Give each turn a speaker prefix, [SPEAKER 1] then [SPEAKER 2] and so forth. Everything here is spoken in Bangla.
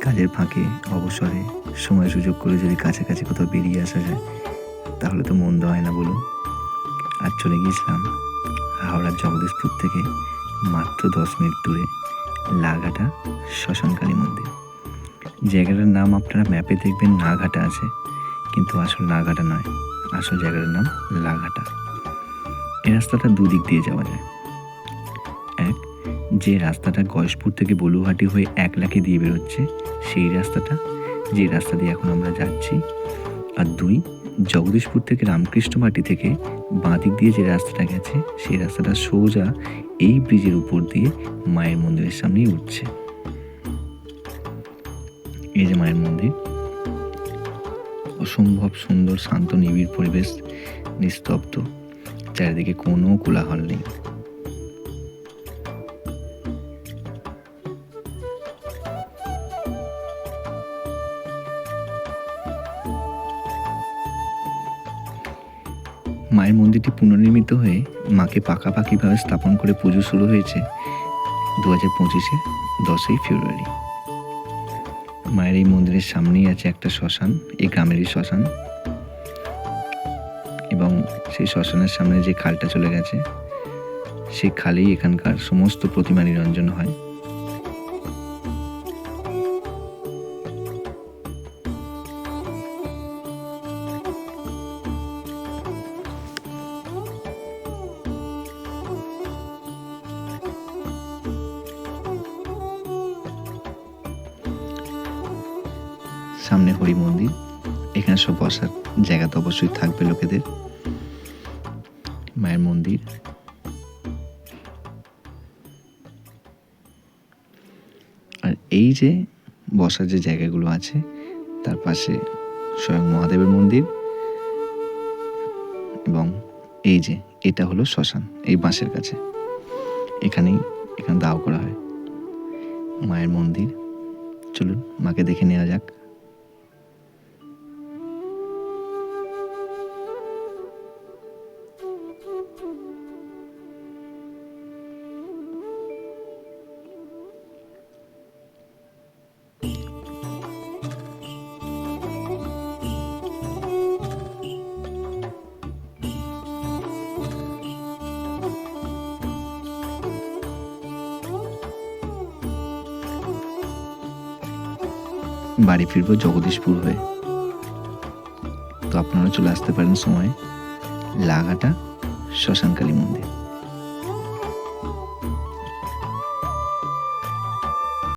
[SPEAKER 1] কাজের ফাঁকে অবসরে সময় সুযোগ করে যদি কাছাকাছি কোথাও বেরিয়ে আসা যায় তাহলে তো মন্দ হয় না বলুন। আর চলে গিয়েছিলাম হাওড়ার জগদীশপুর থেকে মাত্র 10 মিনিট দূরে লাঘাটা শ্মশানকালী মন্দির। জায়গাটার নাম আপনারা ম্যাপে দেখবেন নাঘাটা আছে, কিন্তু আসল নাঘাটা নয়, আসল জায়গাটার নাম লাঘাটা। এই রাস্তাটা দুদিক দিয়ে যাওয়া যায়। এক, যে রাস্তাটা গয়েশপুর থেকে বলুঘাটি হয়ে 1 লাখে দিয়ে বেরোচ্ছে সেই রাস্তাটা, যে রাস্তা দিয়ে এখন আমরা যাচ্ছি। আর 2, জগদীশপুর থেকে রামকৃষ্ণ মাটি থেকে বাঁ দিক দিয়ে যে রাস্তাটা গেছে সেই রাস্তাটা সোজা এই ব্রিজের উপর দিয়ে মায়ের মন্দিরের সামনেই উঠছে। এই যে মায়ের মন্দির, অসম্ভব সুন্দর শান্ত নিবিড় পরিবেশ, নিস্তব্ধ, চারিদিকে কোনো কোলাহল নেই। মায়ের মন্দিরটি পুনর্নির্মিত হয়ে মাকে পাকাপাকিভাবে স্থাপন করে পুজো শুরু হয়েছে 2025-এর 10ই ফেব্রুয়ারি। মায়ের এই মন্দিরের সামনেই আছে একটা শ্মশান, এই গ্রামেরই শ্মশান, এবং সেই শ্মশানের সামনে যে খালটা চলে গেছে সেই খালেই এখানকার সমস্ত প্রতিমা নিরঞ্জন হয়। সামনে হরি মন্দির, এখানে সব বসার জায়গা তো অবশ্যই থাকবে লোকেদের। মায়ের মন্দির, আর এই যে বসার যে জায়গাগুলো আছে তার পাশে স্বয়ং মহাদেবের মন্দির, এবং এই যে এটা হলো শ্মশান, এই বাঁশের কাছে এখানে দাহ করা হয়। মায়ের মন্দির, চলুন মাকে দেখে নেওয়া যাক। বাড়ি ফিরবো জগদীশপুর হয়ে, তো আপনারা চলে আসতে পারেন সময় লাঘাটা শ্মশানকালী মন্দির।